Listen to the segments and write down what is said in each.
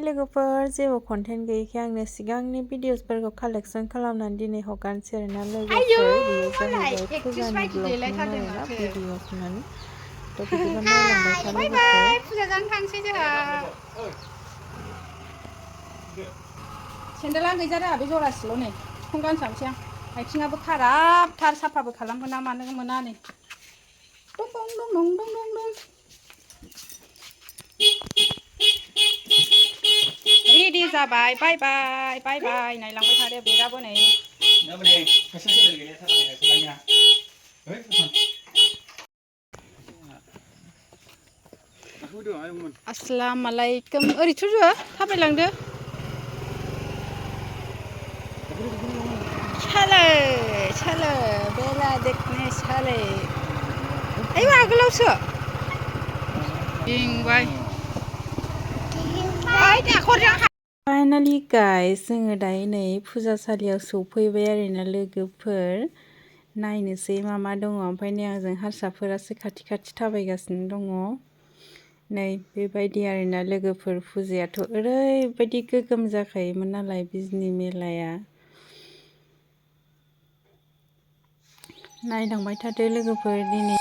लोगोफोर जेबो कन्टेन्ट गैयैखाय आंनो सिगांनि भिडिअसफोरखौ कालेक्सन खालामनानै दिनै हगारनोसै आरोना लोगोफोर बेयो जाहैबाय फुजानि ब्लगमोन आरोना भिडिअसमोन थ' बिदिबा नायलांबाय था लोगोफोर फुजा जानो थांसै जोंहा सेन्देला गैजारा बे जरासेल' नै बेखौनो गानसाबसै आं आथिङाबो खाराबथार साफाबो खालामगोन ना मानो मोना नै दं दं दं दं दं दं दं रेडि जाबाय बाय बाय बाय बाय नायलांबाय थादो बेगाबो नै अस्सलामुआलैकुम ओरैथ' थाबायलांदो चलो चलो बेला देखने चले आयौ आगोलावसो गिंबाय फाइनालि गाइस जोङो दायो नै फुजासालियाव सफैबाय आरोना लोगोफोर नायनोसै मा दङ ओमफ्राय नै आंजों हारसाफोरासो खाथि खाथि थाबायगासिनो दङ नै बेबायदि आरोना लोगोफोर फुजायाथ' ओरैबायदि गोगोम जाखायोमोन नालाय बिजनि मेलाया नायलांबाय थादो लोगोफोर दिनै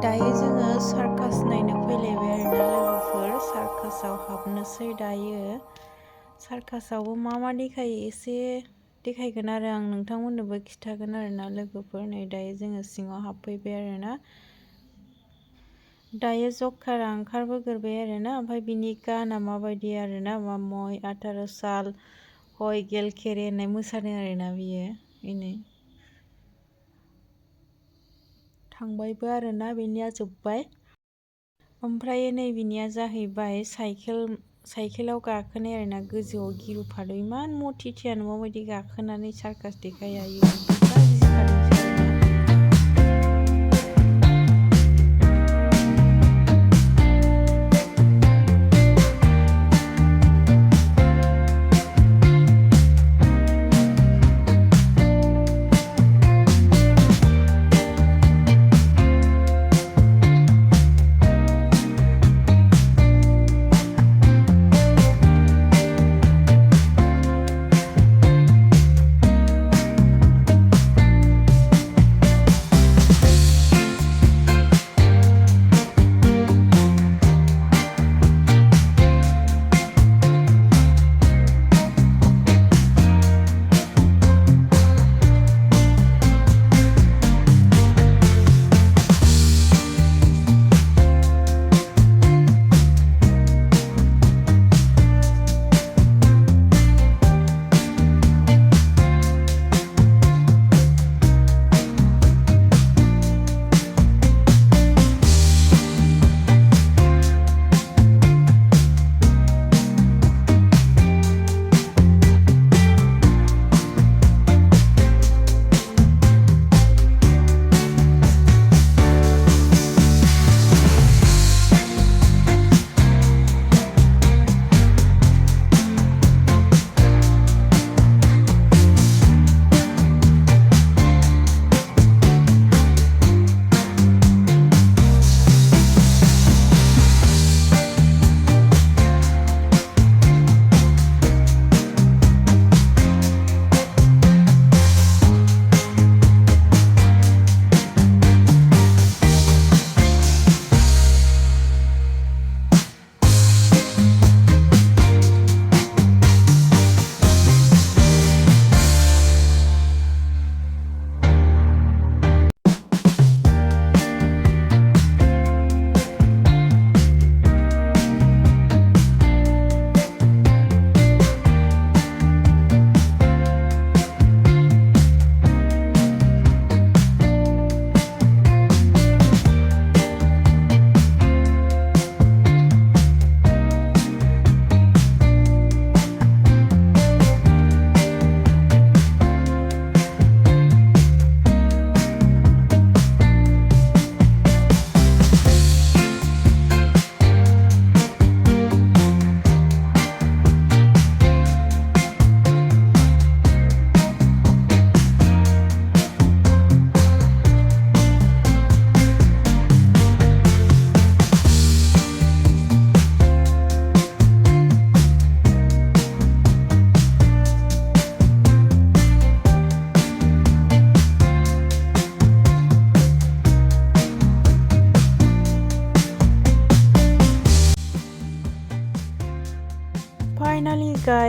दायो जोङो सार्कास नायनो फैलायबाय आरोना लोगोफोर सार्कासाव हाबनोसै दायो सार्कासावबो मा देखायो एसे देखायगोन आरो आं नोंथांमोननोबो खिथागोन आरोना लोगोफोर नै दायो जोङो सिङाव हाबफैबाय आरोना दायो जकारा ओंखारबोग्रोबाय आरोना ओमफ्राय बिनि गाना माबायदि आरोना मा मय 18 साल हय गेल खेरे होननाय मोसादों आरोना बियो बेनो थांबायबो आरोना बेनिया जोब्बाय ओमफ्राय नै बिनिया जाहैबाय साइकेलाव गाखोनाय आरोना गोजौआव गिरुफादों इमान मटिथियानो माबायदि गाखोनानै सार्कास देखायो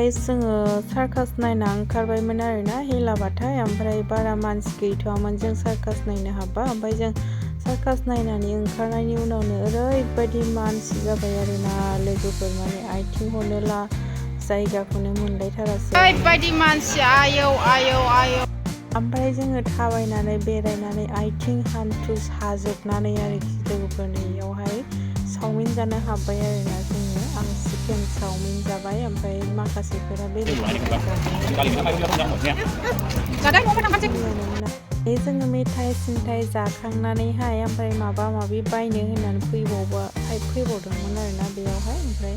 गाइस जोङो सार्कास नायना ओंखारबायमोन आरोना हेलाबाथाय ओमफ्राय बारा मानसि गैथ'वामोन जों सार्कास नायनो हाबा ओमफ्राय जों सार्कास नायनानै ओंखारनायनि उनावनो ओरैबायदि मानसि जाबाय आरोना लोगोफोर माने आथिं हरनोला जायगाखौनो मोनलायथारासै ओरैबायदि मानसि आयौ ओमफ्राय जोङो थाबायनानै बेरायनानै आथिं हान्थु साजोबनानै आरोखि लोगोफोरनियावहाय चावमिन जानो हाबबाय आरोना जोङो आं चिकेन चावमिन जाबाय ओमफ्राय माखासेफोरा बेलेग जोङो मेथाइ सिन्थाइ जाखांनानैहाय ओमफ्राय माबा माबि बायनो होननानै फैबावदोंमोन आरोना बेयावहाय ओमफ्राय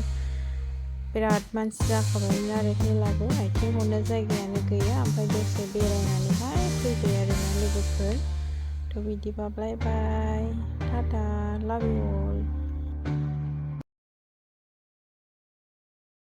बिराद मानसि जाखाबायमोन आरो हेलाबो आथिं हरनो जायगायानो गैया ओमफ्राय दसे बेरायनानैहाय फैबाय आरोना लोगोफोर थ' बिदिबा बाय बाय टाटा लाभ इउ अल